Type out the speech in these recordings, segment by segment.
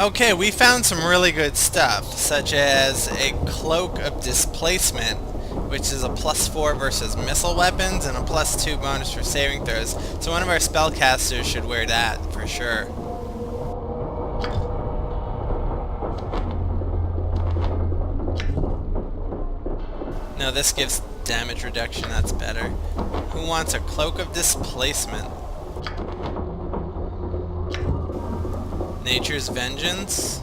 Okay, we found some really good stuff, such as a Cloak of Displacement, which is a +4 versus missile weapons and a +2 bonus for saving throws. So one of our spellcasters should wear that for sure. No, this gives damage reduction, that's better. Who wants a Cloak of Displacement? Nature's Vengeance?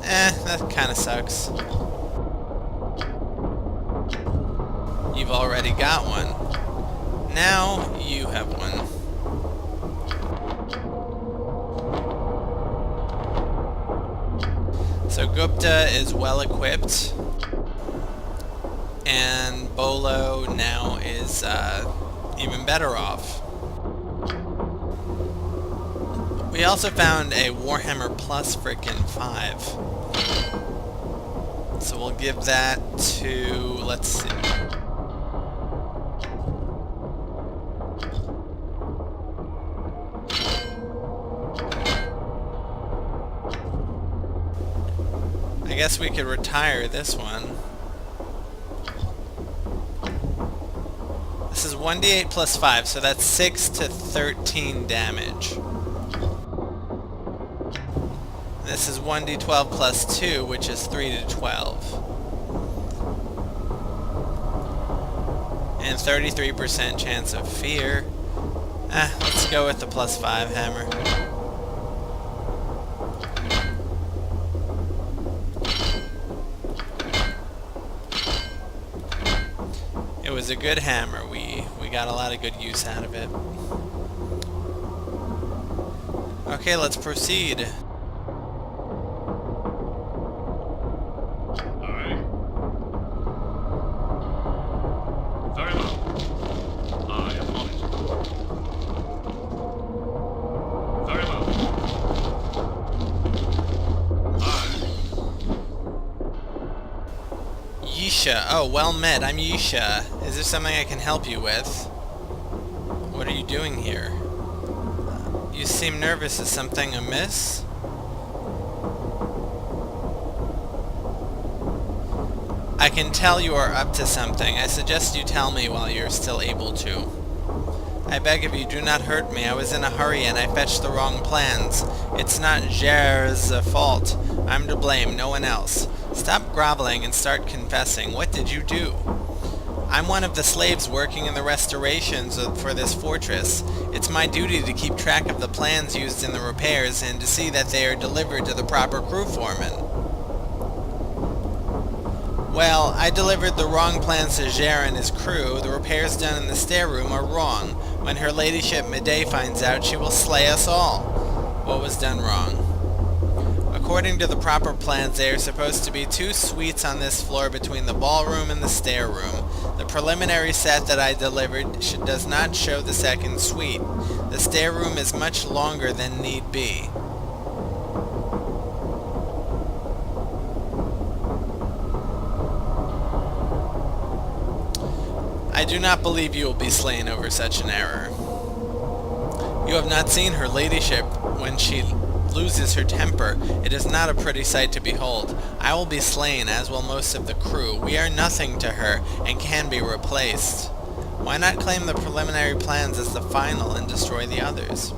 That kinda sucks. You've already got one. Now you have one. So Gupta is well equipped, and Bolo now is even better off. We also found a Warhammer Plus frickin' 5. So we'll give that to, let's see. I guess we could retire this one. This is 1d8 plus 5, so that's 6 to 13 damage. This is 1d12 plus 2, which is 3 to 12. And 33% chance of fear. Let's go with the +5 hammer. It was a good hammer. We got a lot of good use out of it. Okay, let's proceed. Yisha. Oh, well met. I'm Yisha. Is there something I can help you with? What are you doing here? You seem nervous. Is something amiss? I can tell you are up to something. I suggest you tell me while you're still able to. I beg of you, do not hurt me. I was in a hurry and I fetched the wrong plans. It's not Jer's fault. I'm to blame, no one else. Stop groveling and start confessing. What did you do? I'm one of the slaves working in the restorations for this fortress. It's my duty to keep track of the plans used in the repairs and to see that they are delivered to the proper crew foreman. Well, I delivered the wrong plans to Jer and his crew. The repairs done in the stair room are wrong. When her ladyship Medea finds out, she will slay us all. What was done wrong? According to the proper plans, there are supposed to be 2 suites on this floor between the ballroom and the stair room. The preliminary set that I delivered does not show the second suite. The stair room is much longer than need be. I do not believe you will be slain over such an error. You have not seen her ladyship when she loses her temper. It is not a pretty sight to behold. I will be slain, as will most of the crew. We are nothing to her, and can be replaced. Why not claim the preliminary plans as the final and destroy the others?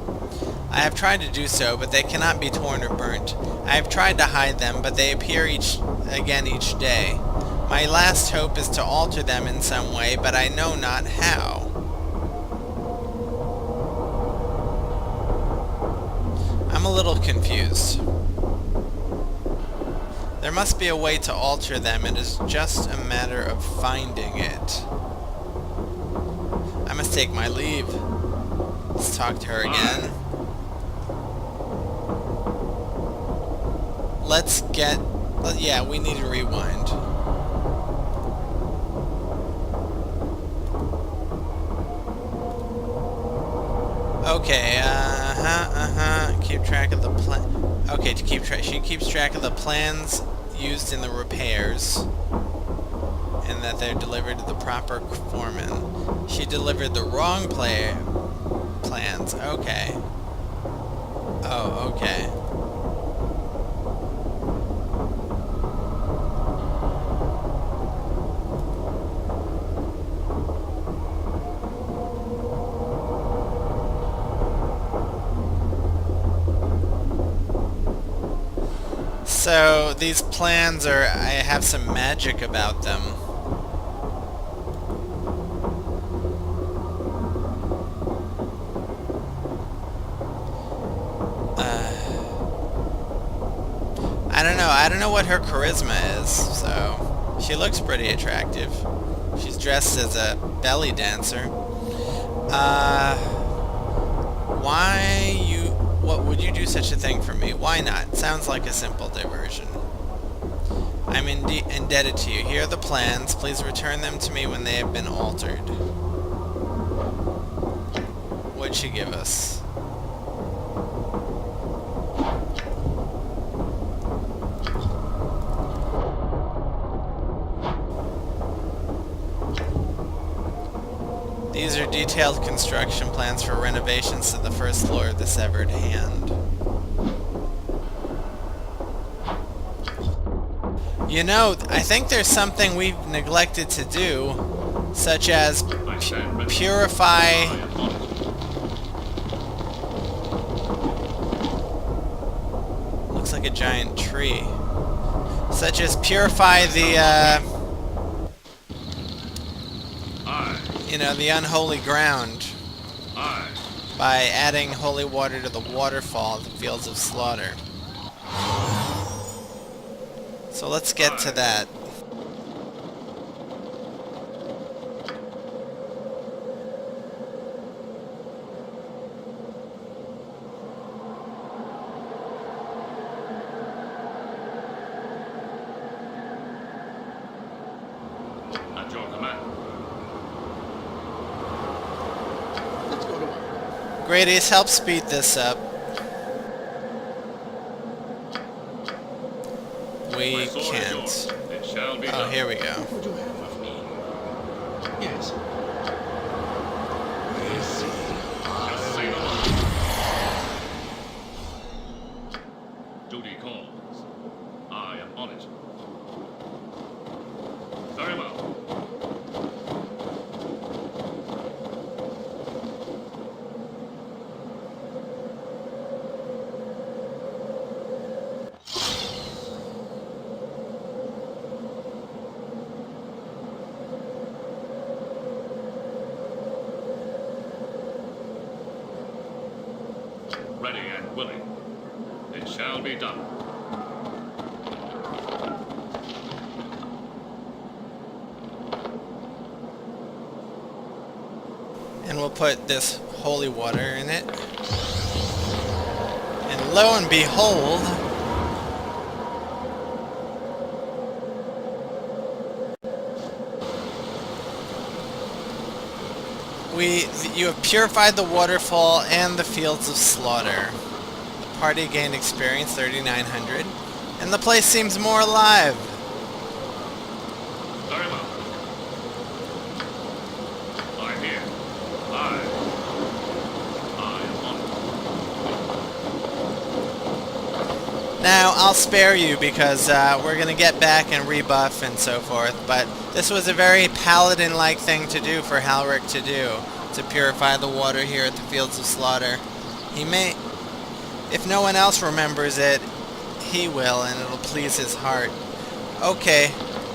I have tried to do so, but they cannot be torn or burnt. I have tried to hide them, but they appear again each day. My last hope is to alter them in some way, but I know not how. I'm a little confused. There must be a way to alter them. It is just a matter of finding it. I must take my leave. Let's talk to her again. Let's get... yeah, we need to rewind. Okay, keep track of the plan. Okay, she keeps track of the plans used in the repairs, and that they're delivered to the proper foreman. She delivered the wrong plans. Okay. Oh, okay. So these plans I have some magic about them. I don't know what her charisma is, so she looks pretty attractive. She's dressed as a belly dancer. What would you do such a thing for me? Why not? Sounds like a simple diversion. I'm indebted to you. Here are the plans. Please return them to me when they have been altered. What'd she give us? These are detailed construction plans for renovations to the first floor of the Severed Hand. You know, I think there's something we've neglected to do, such as purify... Looks like a giant tree. Such as purify the, the unholy ground by adding holy water to the waterfall at the Fields of Slaughter. So let's get to that. At your command. Gradius, help speed this up. We can't. Oh, here we go. What do you have of me? Yes. Just say no more. Duty calls. I am on it. Very well. Ready and willing. It shall be done. And we'll put this holy water in it. And lo and behold, you have purified the waterfall and the Fields of Slaughter. The party gained experience 3,900, and the place seems more alive. Very well. I'm here. I am on it. Now, I'll spare you because we're going to get back and rebuff and so forth, but this was a very Paladin-like thing to do for Halric to do, to purify the water here at the Fields of Slaughter. He may, if no one else remembers it, he will, and it'll please his heart. Okay,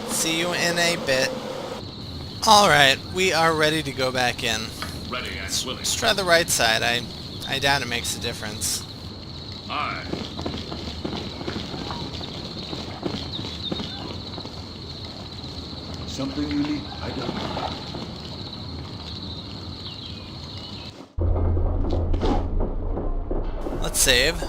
see you in a bit. Alright, we are ready to go back in. Ready and willing. Let's try the right side. I doubt it makes a difference. Aye. Something you need? I don't know. Let's save.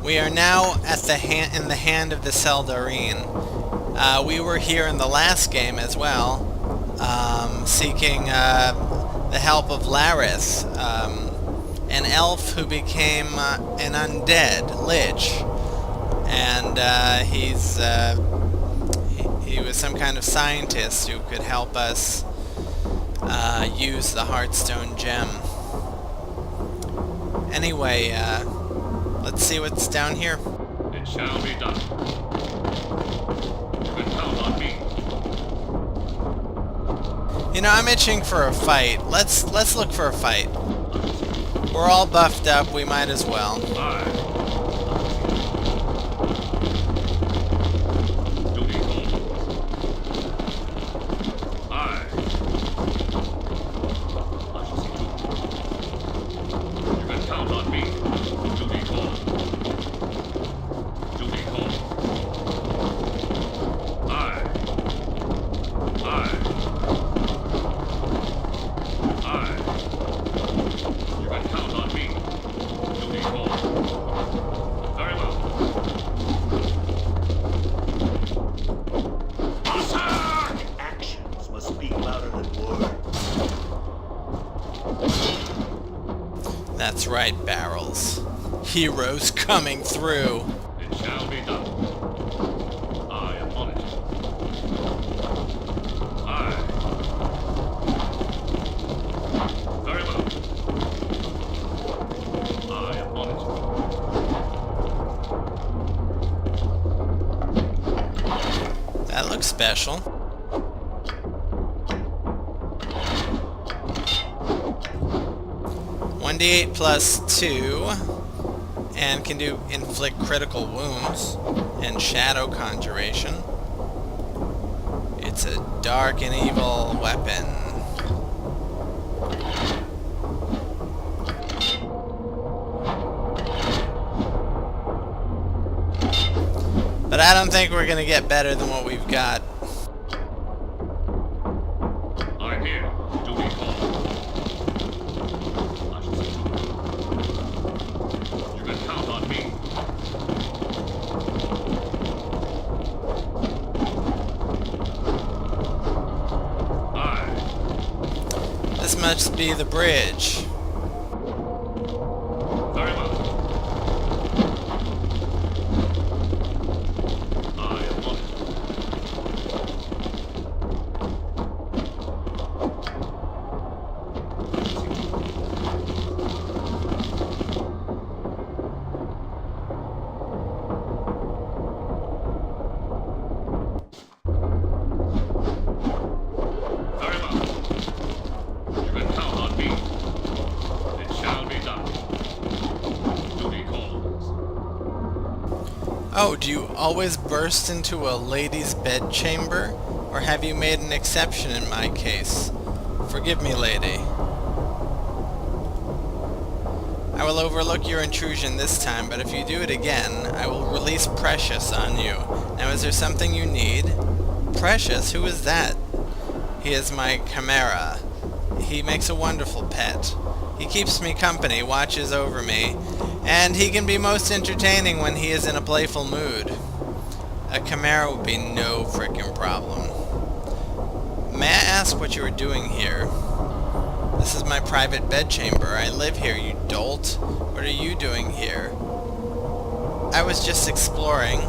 We are now at in the hand of the Seldarine. We were here in the last game as well, seeking the help of Larith, an elf who became an undead lich, and he was some kind of scientist who could help us use the Heartstone gem. Anyway, let's see what's down here. It shall be done. You can count on me. You know, I'm itching for a fight. Let's look for a fight. We're all buffed up, we might as well. Aye. Duty calls. Aye. I shall see to it. You can count on me. Duty calls. Duty calls. Aye. Aye. Aye. You can count on me. Duty calls. Very well. Attack! Actions must speak louder than words. That's right, Barrels. Heroes coming through. It shall be done. I am on it. Aye. Very well. I am on it. That looks special. $1d8 plus 2, and can do inflict critical wounds and shadow conjuration. It's a dark and evil weapon. But I don't think we're gonna get better than what we've got. I'm here. Duty calls. I shall see to it. You can count on me. Aye. This must be the bridge. Very well. I am on it. Very well. You can count on me. It shall be done. Duty calls. Oh, do you always burst into a lady's bedchamber? Or have you made an exception in my case? Forgive me, lady. I will overlook your intrusion this time, but if you do it again, I will release Precious on you. Now, is there something you need? Precious? Who is that? He is my chimera. He makes a wonderful pet. He keeps me company, watches over me, and he can be most entertaining when he is in a playful mood. A chimera would be no frickin' problem. May I ask what you are doing here? This is my private bedchamber. I live here, you dolt. What are you doing here? I was just exploring.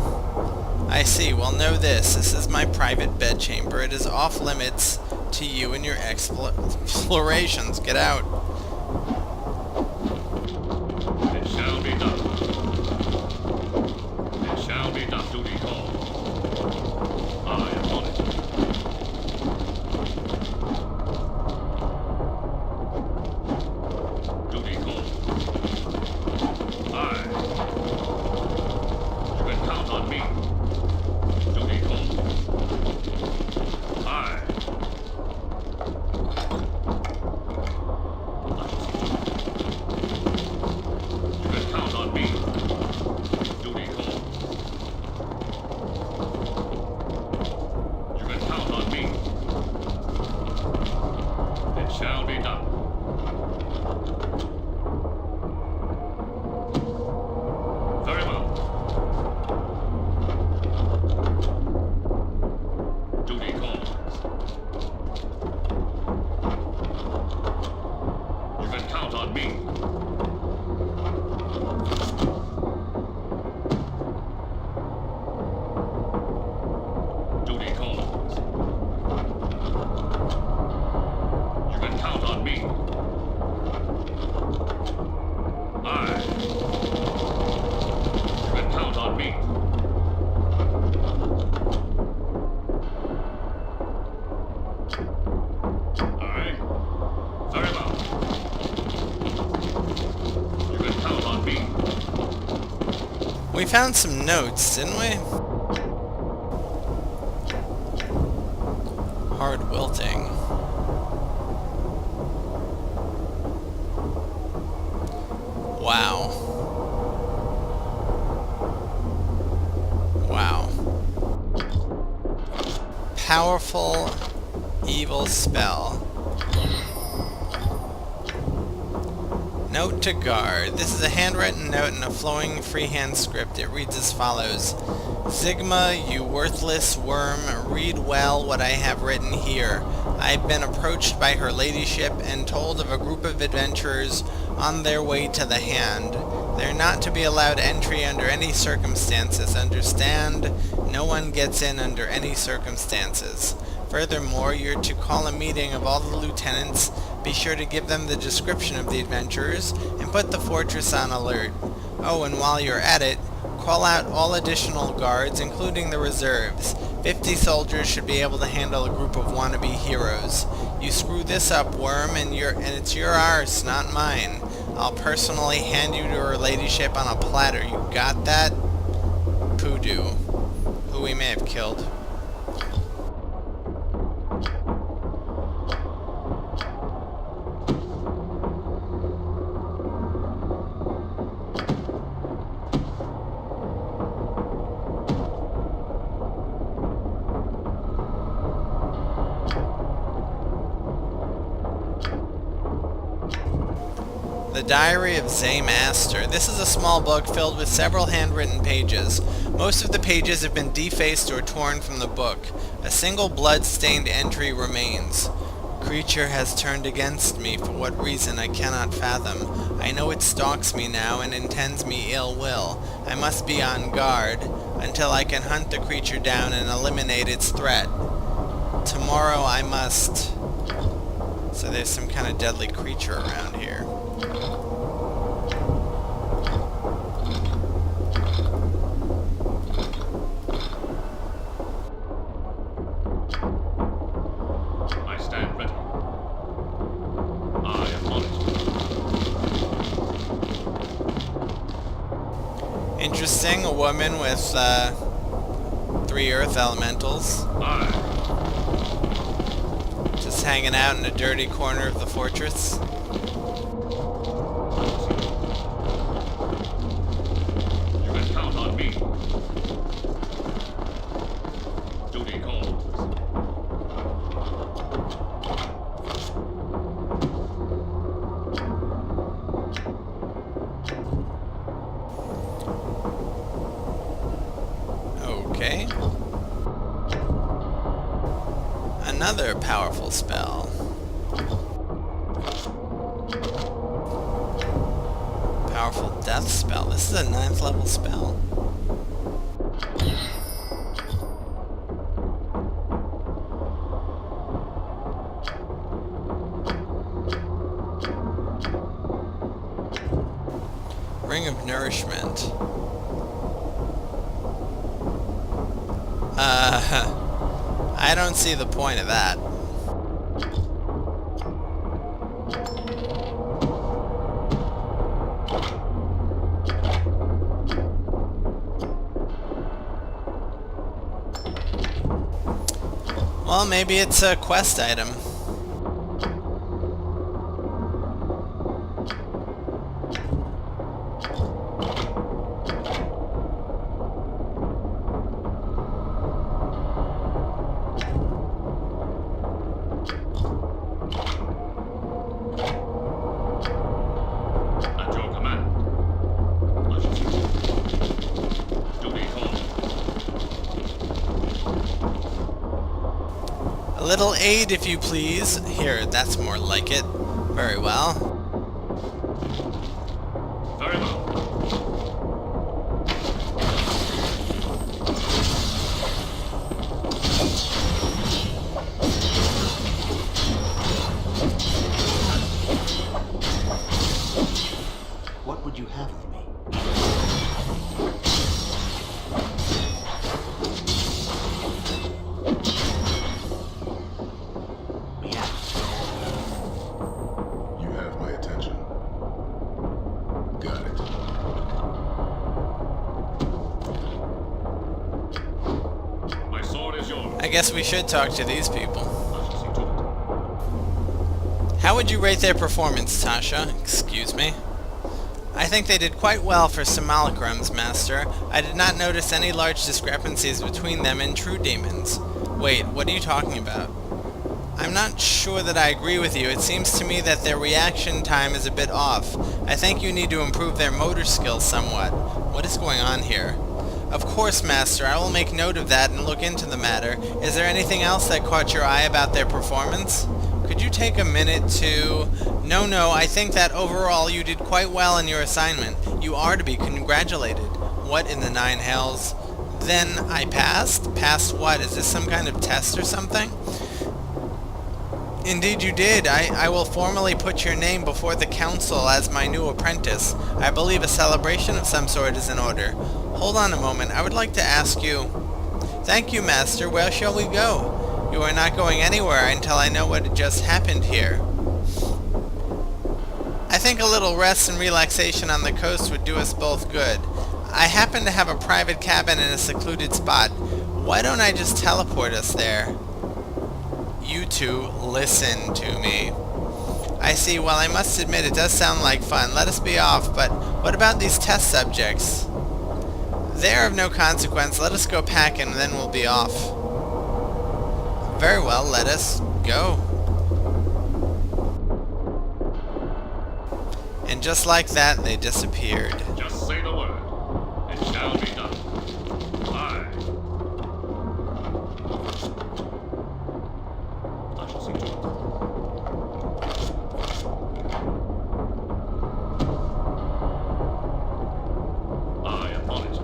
I see. Well, know this. This is my private bedchamber. It is off limits to you and your explorations. Get out. It shall be done. It shall be done. Duty calls. I am on it. Duty calls. Aye. You can count on me. Duty calls. Aye. We found some notes, didn't we? Hard wilting. Wow. Wow. Powerful evil spell. Note to guard. This is a handwritten note in a flowing freehand script. It reads as follows. Sigma, you worthless worm, read well what I have written here. I've been approached by her ladyship and told of a group of adventurers on their way to the Hand. They're not to be allowed entry under any circumstances, understand? No one gets in under any circumstances. Furthermore, you're to call a meeting of all the lieutenants, be sure to give them the description of the adventurers, and put the fortress on alert. Oh, and while you're at it, call out all additional guards, including the reserves. 50 soldiers should be able to handle a group of wannabe heroes. You screw this up, worm, and it's your arse, not mine. I'll personally hand you to her ladyship on a platter. You got that? Poodoo, who we may have killed. The Diary of Zame Astor. This is a small book filled with several handwritten pages. Most of the pages have been defaced or torn from the book. A single blood-stained entry remains. Creature has turned against me for what reason I cannot fathom. I know it stalks me now and intends me ill will. I must be on guard until I can hunt the creature down and eliminate its threat. Tomorrow I must... So there's some kind of deadly creature around here. I stand ready. I am on it. Interesting, a woman with 3 earth elementals. Aye. Just hanging out in a dirty corner of the fortress. You can count on me. Duty calls. Okay. Another powerful spell. Powerful death spell. This is a 9th level spell. Ring of Nourishment. I don't see the point of that. Well, maybe it's a quest item. At your command. Duty calls. A little aid, if you please. Here, that's more like it. Very well. Very well. What would you have of me? You have my attention. Got it. guess we should talk to these people. I shall see to it. How would you rate their performance, Tasha? Excuse me. I think they did quite well for simulacrums, Master. I did not notice any large discrepancies between them and true demons. Wait, what are you talking about? I'm not sure that I agree with you. It seems to me that their reaction time is a bit off. I think you need to improve their motor skills somewhat. What is going on here? Of course, Master. I will make note of that and look into the matter. Is there anything else that caught your eye about their performance? Could you take a minute to... No, I think that overall you did quite well in your assignment. You are to be congratulated. What in the nine hells? Then I passed? Passed what? Is this some kind of test or something? Indeed you did. I will formally put your name before the council as my new apprentice. I believe a celebration of some sort is in order. Hold on a moment. I would like to ask you... Thank you, Master. Where shall we go? You are not going anywhere until I know what just happened here. I think a little rest and relaxation on the coast would do us both good. I happen to have a private cabin in a secluded spot. Why don't I just teleport us there? You two, listen to me. I see. Well, I must admit it does sound like fun. Let us be off, but what about these test subjects? They are of no consequence. Let us go packing and then we'll be off. Very well, let us go. And just like that, they disappeared. Just say the word. It shall be done. Aye. I shall see to it. I am on it.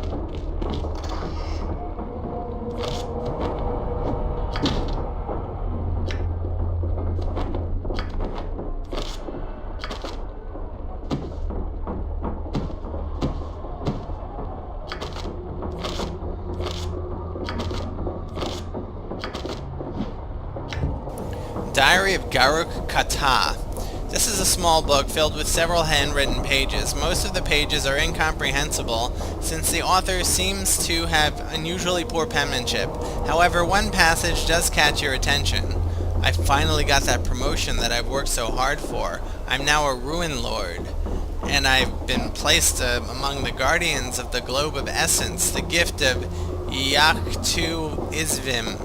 Diary of Garuk Kata. This is a small book filled with several handwritten pages. Most of the pages are incomprehensible since the author seems to have unusually poor penmanship. However, one passage does catch your attention. I finally got that promotion that I've worked so hard for. I'm now a Ruin Lord, and I've been placed among the guardians of the Globe of Essence, the gift of Yaktu Izvim.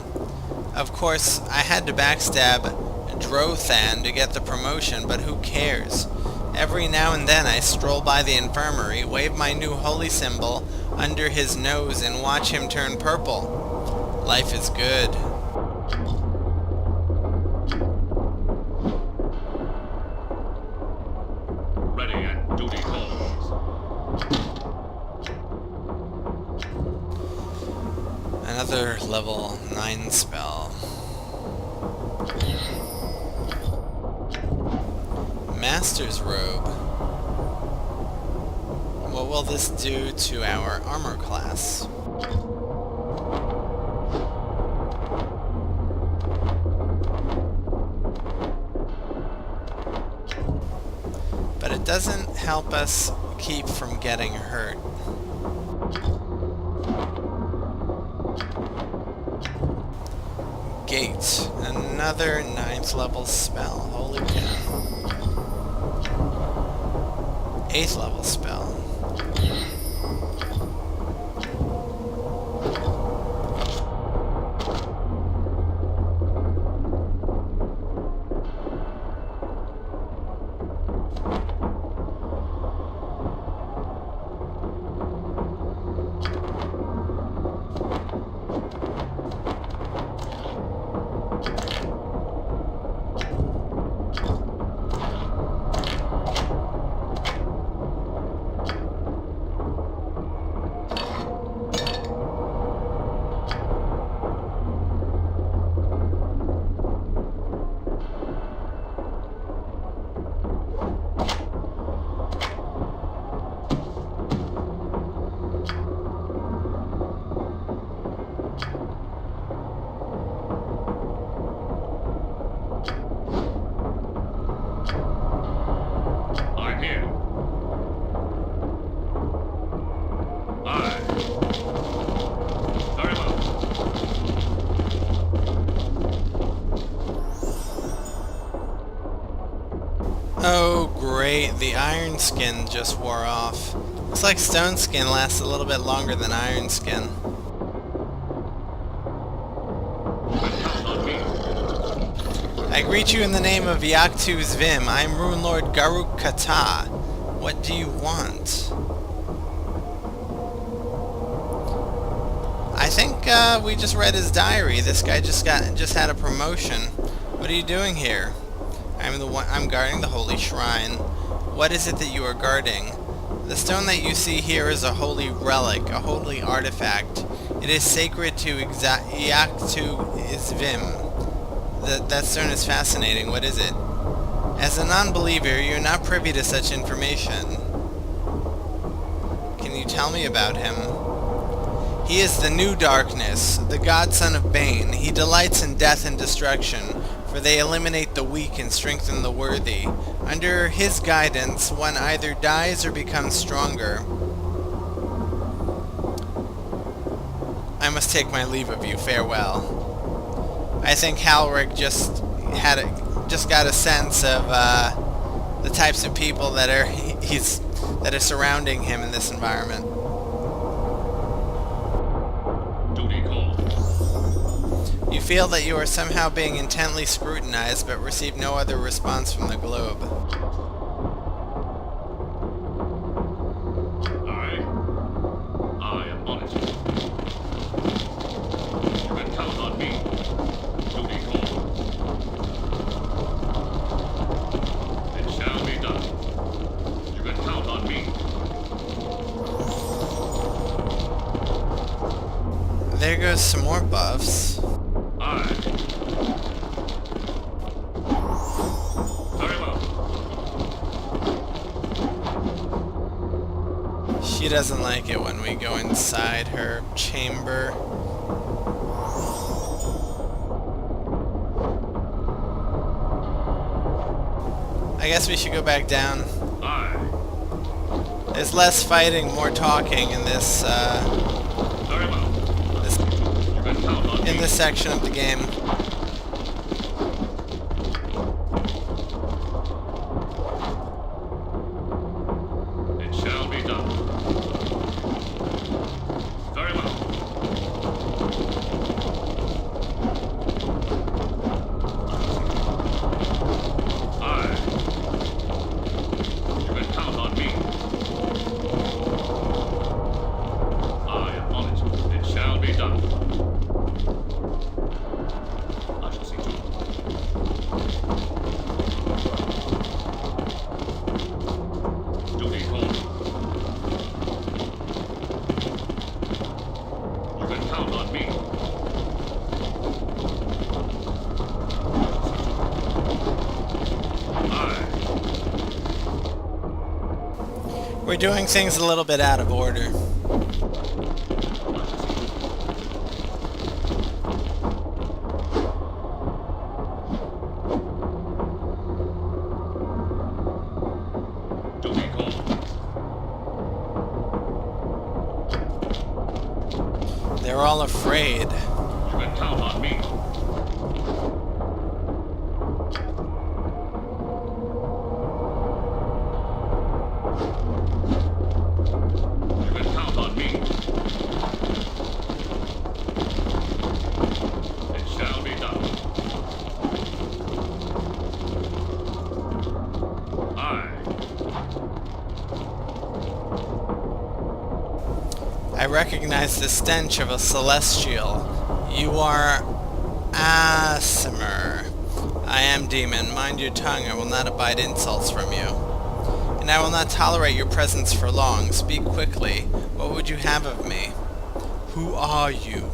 Of course, I had to backstab Drothan to get the promotion, but who cares? Every now and then I stroll by the infirmary, wave my new holy symbol under his nose, and watch him turn purple. Life is good. Ready and duty calls. Another level 9 spell. Master's Robe. What will this do to our armor class? But it doesn't help us keep from getting hurt. Gate. Another 9th level spell. Holy cow. 8th level spell. the iron skin just wore off. Looks like stone skin lasts a little bit longer than iron skin. You can count on me. I greet you in the name of Yaktu's Vim. I am Rune Lord Garuk Kata. What do you want? I think we just read his diary. This guy just had a promotion. What are you doing here? I'm guarding the holy shrine. What is it that you are guarding? The stone that you see here is a holy relic, a holy artifact. It is sacred to Yaktu Izvim. That stone is fascinating. What is it? As a non-believer, you're not privy to such information. Can you tell me about him? He is the new darkness, the godson of Bane. He delights in death and destruction, for they eliminate the weak and strengthen the worthy. Under his guidance, one either dies or becomes stronger. I must take my leave of you. Farewell. I think Halric just got a sense of the types of people that are surrounding him in this environment. Duty called. You feel that you are somehow being intently scrutinized, but receive no other response from the globe. I am on it. You can count on me. Duty called. It shall be done. You can count on me. There goes some more buffs. Aye. Very well. She doesn't like it when we go inside her chamber. I guess we should go back down. Aye. There's less fighting, more talking in this Very well. You can count on me. in this section of the game. It shall be done. Very well. Aye. You can count on me. I am on it. It shall be done. I shall see to it. Duty called. You can count on me. Aye. We're doing things a little bit out of order. Duty called. They're all afraid. You can count on me. You can count on me. It shall be done. Aye. I recognize the stench of a celestial. You are Aasimar. I am demon. Mind your tongue. I will not abide insults from you. And I will not tolerate your presence for long. Speak quickly. What would you have of me? Who are you?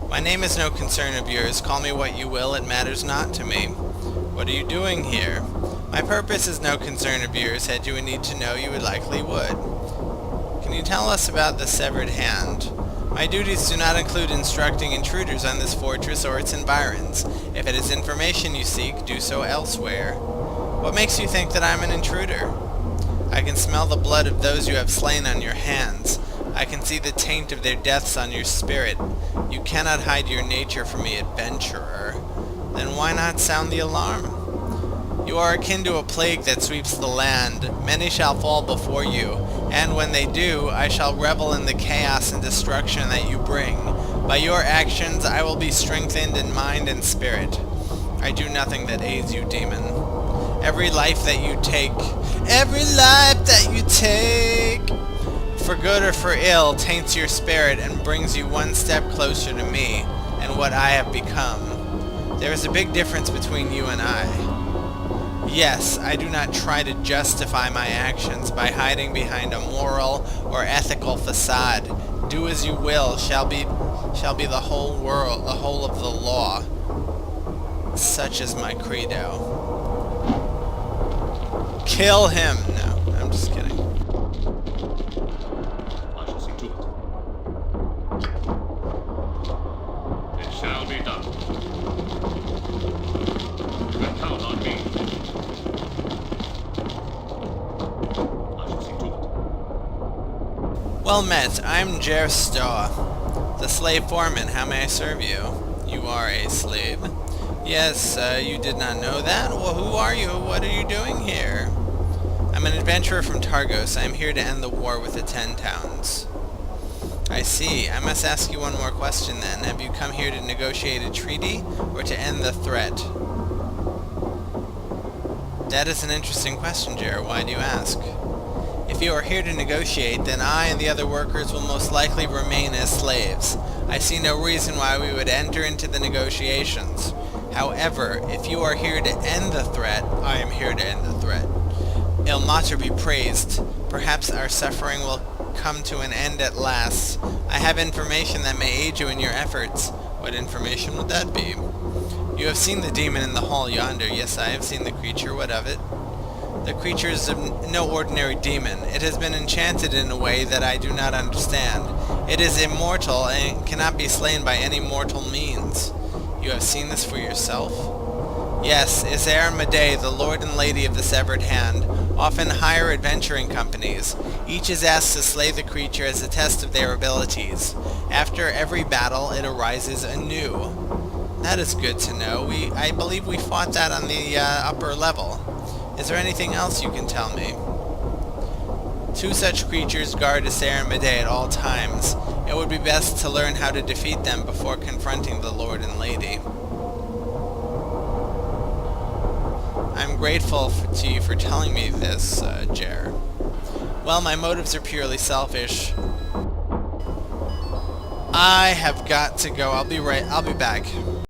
My name is no concern of yours. Call me what you will. It matters not to me. What are you doing here? My purpose is no concern of yours. Had you a need to know, you would likely would. Can you tell us about the severed hand? My duties do not include instructing intruders on this fortress or its environs. If it is information you seek, do so elsewhere. What makes you think that I'm an intruder? I can smell the blood of those you have slain on your hands. I can see the taint of their deaths on your spirit. You cannot hide your nature from me, adventurer. Then why not sound the alarm? You are akin to a plague that sweeps the land. Many shall fall before you, and when they do, I shall revel in the chaos and destruction that you bring. By your actions, I will be strengthened in mind and spirit. I do nothing that aids you, demon. Every life that you take, for good or for ill, taints your spirit and brings you one step closer to me and what I have become. There is a big difference between you and I. Yes, I do not try to justify my actions by hiding behind a moral or ethical facade. Do as you will shall be the whole world, the whole of the law. Such is my credo. Kill him! No, I'm just kidding. I shall see to it. It shall be done. You can count on me. I shall see to it. Well met, I'm Jer Stoa, the slave foreman. How may I serve you? You are a slave. Yes, you did not know that? Well, who are you? What are you doing here? I'm an adventurer from Targos. I am here to end the war with the 10 towns. I see. I must ask you one more question then. Have you come here to negotiate a treaty, or to end the threat? That is an interesting question, Jer. Why do you ask? If you are here to negotiate, then I and the other workers will most likely remain as slaves. I see no reason why we would enter into the negotiations. However, if you are here to end the threat, I am here to end the threat. Il Mater be praised. Perhaps our suffering will come to an end at last. I have information that may aid you in your efforts. What information would that be? You have seen the demon in the hall yonder. Yes, I have seen the creature. What of it? The creature is no ordinary demon. It has been enchanted in a way that I do not understand. It is immortal and cannot be slain by any mortal means. You have seen this for yourself? Yes, Icewind, the lord and lady of the severed hand, often hire adventuring companies. Each is asked to slay the creature as a test of their abilities. After every battle, it arises anew. That is good to know. I believe we fought that on the upper level. Is there anything else you can tell me? 2 such creatures guard Icewind at all times. It would be best to learn how to defeat them before confronting the lord and lady. I'm grateful to you for telling me this, Jer. Well, my motives are purely selfish. I have got to go. I'll be back.